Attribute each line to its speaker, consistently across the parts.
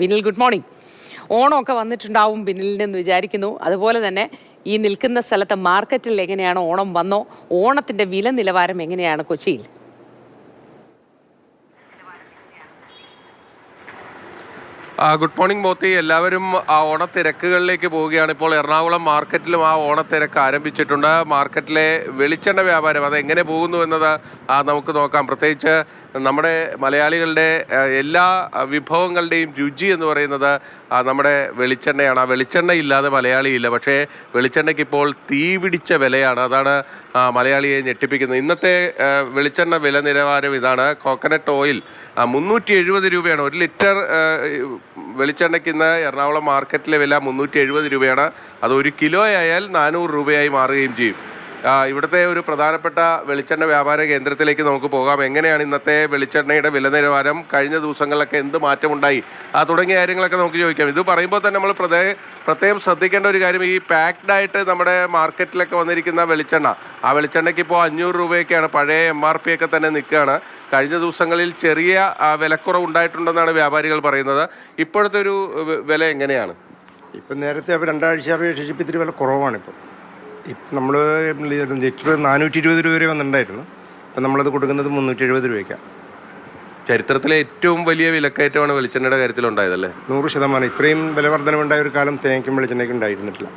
Speaker 1: Vinil, good morning. ഓണമൊക്കെ വന്നിട്ടുണ്ടാവും ബിനിലിനെന്ന് വിചാരിക്കുന്നു. അതുപോലെ തന്നെ ഈ നിൽക്കുന്ന സ്ഥലത്തെ മാർക്കറ്റിൽ എങ്ങനെയാണ് ഓണം വന്നോ, ഓണത്തിന്റെ വില നിലവാരം എങ്ങനെയാണ് കൊച്ചിയിൽ?
Speaker 2: Good morning Mothi. എല്ലാവരും ആ ഓണത്തിരക്കുകളിലേക്ക് പോവുകയാണ്. ഇപ്പോൾ എറണാകുളം മാർക്കറ്റിലും ആ ഓണത്തിരക്ക് ആരംഭിച്ചിട്ടുണ്ട്. മാർക്കറ്റിലെ വെളിച്ചെണ്ണ വ്യാപാരം അതെങ്ങനെ പോകുന്നു എന്നത് നമുക്ക് നോക്കാം. പ്രത്യേകിച്ച് നമ്മുടെ മലയാളികളുടെ എല്ലാ വിഭവങ്ങളുടെയും രുചി എന്ന് പറയുന്നത് നമ്മുടെ വെളിച്ചെണ്ണയാണ്. ആ വെളിച്ചെണ്ണ ഇല്ലാതെ മലയാളിയില്ല. പക്ഷേ വെളിച്ചെണ്ണയ്ക്ക് ഇപ്പോൾ തീ പിടിച്ച വിലയാണ്. അതാണ് മലയാളിയെ ഞെട്ടിപ്പിക്കുന്നത്. ഇന്നത്തെ വെളിച്ചെണ്ണ വില നിലവാരം ഇതാണ്. കോക്കനട്ട് ഓയിൽ 370 രൂപയാണ്. 1 ലിറ്റർ വെളിച്ചെണ്ണയ്ക്ക് ഇന്ന് എറണാകുളം മാർക്കറ്റിലെ വില 370 രൂപയാണ്. അത് 1 കിലോ ആയാൽ 400 രൂപയായി മാറുകയും ചെയ്യും. ഇവിടുത്തെ ഒരു പ്രധാനപ്പെട്ട വെളിച്ചെണ്ണ വ്യാപാര കേന്ദ്രത്തിലേക്ക് നമുക്ക് പോകാം. എങ്ങനെയാണ് ഇന്നത്തെ വെളിച്ചെണ്ണയുടെ വില നിലവാരം, കഴിഞ്ഞ ദിവസങ്ങളിലൊക്കെ എന്ത് മാറ്റമുണ്ടായി, തുടങ്ങിയ കാര്യങ്ങളൊക്കെ നമുക്ക് ചോദിക്കാം. ഇത് പറയുമ്പോൾ തന്നെ നമ്മൾ പ്രത്യേകം ശ്രദ്ധിക്കേണ്ട ഒരു കാര്യം, ഈ പാക്ഡ് ആയിട്ട് നമ്മുടെ മാർക്കറ്റിലൊക്കെ വന്നിരിക്കുന്ന വെളിച്ചെണ്ണ, ആ വെളിച്ചെണ്ണയ്ക്ക് ഇപ്പോൾ 500 രൂപയൊക്കെയാണ്. പഴയ MRP ഒക്കെ തന്നെ നിൽക്കുകയാണ്. കഴിഞ്ഞ ദിവസങ്ങളിൽ ചെറിയ വിലക്കുറവ് ഉണ്ടായിട്ടുണ്ടെന്നാണ് വ്യാപാരികൾ പറയുന്നത്. ഇപ്പോഴത്തെ ഒരു വില എങ്ങനെയാണ്?
Speaker 3: ഇപ്പം നേരത്തെ അവർ 2 ആഴ്ച അപേക്ഷിച്ച് ഇത്തിരി വില കുറവാണിപ്പോൾ. ഇപ്പം നമ്മൾ ലിറ്റർ 420 രൂപ വരെ വന്നിട്ടുണ്ടായിരുന്നു. ഇപ്പം നമ്മളത് കൊടുക്കുന്നത് 370 രൂപയ്ക്കാണ്.
Speaker 2: ചരിത്രത്തിലെ ഏറ്റവും വലിയ വിലക്കയറ്റമാണ് വെളിച്ചെണ്ണയുടെ കാര്യത്തിലുണ്ടായതല്ലേ?
Speaker 3: 100%. ഇത്രയും വില വർധനവുണ്ടായ ഒരു കാലം തേങ്ങയ്ക്കും വെളിച്ചെണ്ണയ്ക്കും ഉണ്ടായിരുന്നിട്ടില്ല.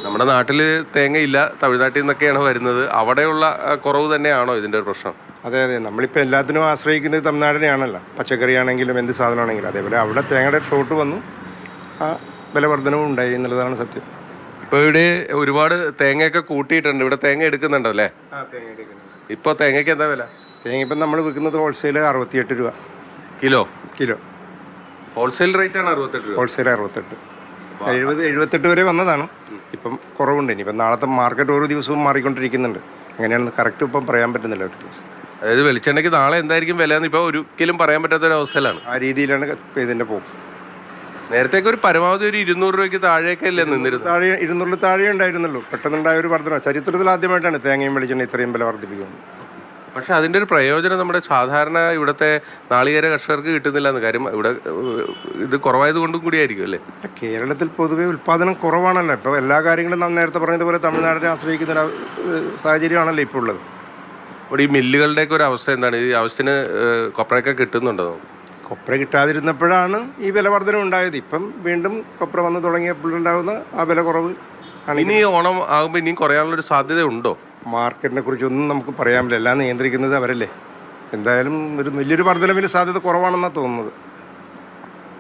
Speaker 2: നമ്മുടെ നാട്ടിൽ തേങ്ങയില്ല, തമിഴ്നാട്ടിൽ നിന്നൊക്കെയാണ് വരുന്നത്. അവിടെയുള്ള കുറവ് തന്നെയാണോ ഇതിൻ്റെ ഒരു പ്രശ്നം?
Speaker 3: അതെ, നമ്മളിപ്പോൾ എല്ലാത്തിനും ആശ്രയിക്കുന്നത് തമിഴ്നാടിനെയാണല്ലോ. പച്ചക്കറി ആണെങ്കിലും എന്ത് സാധനമാണെങ്കിലും. അതേപോലെ അവിടെ തേങ്ങയുടെ ഷോർട്ട് വന്നു, ആ വില വർധനവും ഉണ്ടായി എന്നുള്ളതാണ് സത്യം.
Speaker 2: ഇപ്പോൾ ഇവിടെ ഒരുപാട് തേങ്ങയൊക്കെ കൂട്ടിയിട്ടുണ്ട്. ഇവിടെ തേങ്ങ എടുക്കുന്നുണ്ടല്ലേ? ഇപ്പോൾ തേങ്ങയ്ക്ക് എന്താ വില?
Speaker 3: തേങ്ങ ഇപ്പം നമ്മൾ വിൽക്കുന്നത് ഹോൾസെയിൽ 68 രൂപ കിലോ.
Speaker 2: ഹോൾസെയിൽ റേറ്റ് ആണ് 68 രൂപ.
Speaker 3: ഹോൾസെയിൽ 68, 78 വരെ വന്നതാണ്. ഇപ്പം കുറവുണ്ട്. ഇനിയിപ്പം നാളത്തെ മാർക്കറ്റ് ഓരോ ദിവസവും മാറിക്കൊണ്ടിരിക്കുന്നുണ്ട്. അങ്ങനെയാണെന്ന് കറക്റ്റ് ഇപ്പം പറയാൻ പറ്റുന്നില്ല ഒരു ദിവസം.
Speaker 2: അതായത് വെളിച്ചെണ്ണയ്ക്ക് നാളെ എന്തായിരിക്കും വില എന്ന് ഇപ്പോൾ ഒരിക്കലും പറയാൻ പറ്റാത്തൊരവസ്ഥയിലാണ്.
Speaker 3: ആ രീതിയിലാണ് ഇതിൻ്റെ പോക്ക്.
Speaker 2: നേരത്തേക്ക് ഒരു പരമാവധി ഒരു 200 രൂപയ്ക്ക് താഴേക്കല്ലേ നിന്നിരുന്നു?
Speaker 3: 200 താഴെ ഉണ്ടായിരുന്നുള്ളൂ. പെട്ടെന്നുണ്ടായ ഒരു വർധന. ചരിത്രത്തിൽ ആദ്യമായിട്ടാണ് തേങ്ങയും വെളിച്ചെണ്ണ ഇത്രയും വില വർദ്ധിപ്പിക്കുന്നത്.
Speaker 2: പക്ഷെ അതിൻ്റെ ഒരു പ്രയോജനം നമ്മുടെ സാധാരണ ഇവിടുത്തെ നാളികേര കർഷകർക്ക് കിട്ടുന്നില്ല. കാര്യം ഇവിടെ ഇത് കുറവായത് കൊണ്ടും കൂടിയായിരിക്കും അല്ലേ?
Speaker 3: കേരളത്തിൽ പൊതുവെ ഉൽപ്പാദനം കുറവാണല്ലോ. ഇപ്പോൾ എല്ലാ കാര്യങ്ങളും നാം നേരത്തെ പറഞ്ഞതുപോലെ തമിഴ്നാടിനെ ആശ്രയിക്കുന്ന ഒരു സാഹചര്യമാണല്ലോ ഇപ്പോൾ ഉള്ളത്.
Speaker 2: ഇവിടെ ഈ മില്ലുകളുടെയൊക്കെ ഒരു അവസ്ഥ എന്താണ്? ഈ ആവശ്യത്തിന് കൊപ്രയൊക്കെ കിട്ടുന്നുണ്ടോ?
Speaker 3: കൊപ്ര കിട്ടാതിരുന്നപ്പോഴാണ് ഈ വില വർധന ഉണ്ടായത്. ഇപ്പം വീണ്ടും കൊപ്ര വന്ന് തുടങ്ങിയപ്പോഴുണ്ടാകുന്ന ആ വില കുറവ്.
Speaker 2: ഇനി ഓണം ആകുമ്പോൾ ഇനിയും കുറയാനുള്ളൊരു സാധ്യത ഉണ്ടോ?
Speaker 3: മാർക്കറ്റിനെ കുറിച്ചൊന്നും നമുക്ക് പറയാൻ പറ്റില്ല. എല്ലാം നിയന്ത്രിക്കുന്നത് അവരല്ലേ. എന്തായാലും ഒരു വലിയൊരു വർധനവിന് സാധ്യത കുറവാണെന്നാണ് തോന്നുന്നത്.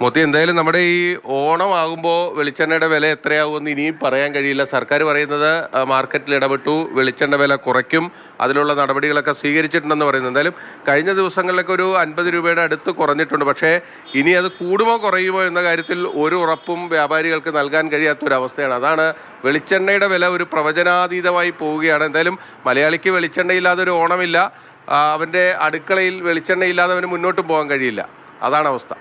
Speaker 2: മൊത്തം എന്തായാലും നമ്മുടെ ഈ ഓണം ആകുമ്പോൾ വെളിച്ചെണ്ണയുടെ വില എത്രയാകുമെന്ന് ഇനിയും പറയാൻ കഴിയില്ല. സർക്കാർ പറയുന്നത് മാർക്കറ്റിൽ ഇടപെട്ടു, വെളിച്ചെണ്ണ വില കുറയ്ക്കും, അതിനുള്ള നടപടികളൊക്കെ സ്വീകരിച്ചിട്ടുണ്ടെന്ന് പറയുന്നു. എന്തായാലും കഴിഞ്ഞ ദിവസങ്ങളിലൊക്കെ ഒരു 50 രൂപയുടെ അടുത്ത് കുറഞ്ഞിട്ടുണ്ട്. പക്ഷേ ഇനി അത് കൂടുമോ കുറയുമോ എന്ന കാര്യത്തിൽ ഒരു ഉറപ്പും വ്യാപാരികൾക്ക് നൽകാൻ കഴിയാത്തൊരവസ്ഥയാണ്. അതാണ് വെളിച്ചെണ്ണയുടെ വില ഒരു പ്രവചനാതീതമായി പോവുകയാണ്. എന്തായാലും മലയാളിക്ക് വെളിച്ചെണ്ണയില്ലാതെ ഒരു ഓണമില്ല. അവൻ്റെ അടുക്കളയിൽ വെളിച്ചെണ്ണയില്ലാതെ അവന് മുന്നോട്ടും പോകാൻ കഴിയില്ല. അതാണ് അവസ്ഥ.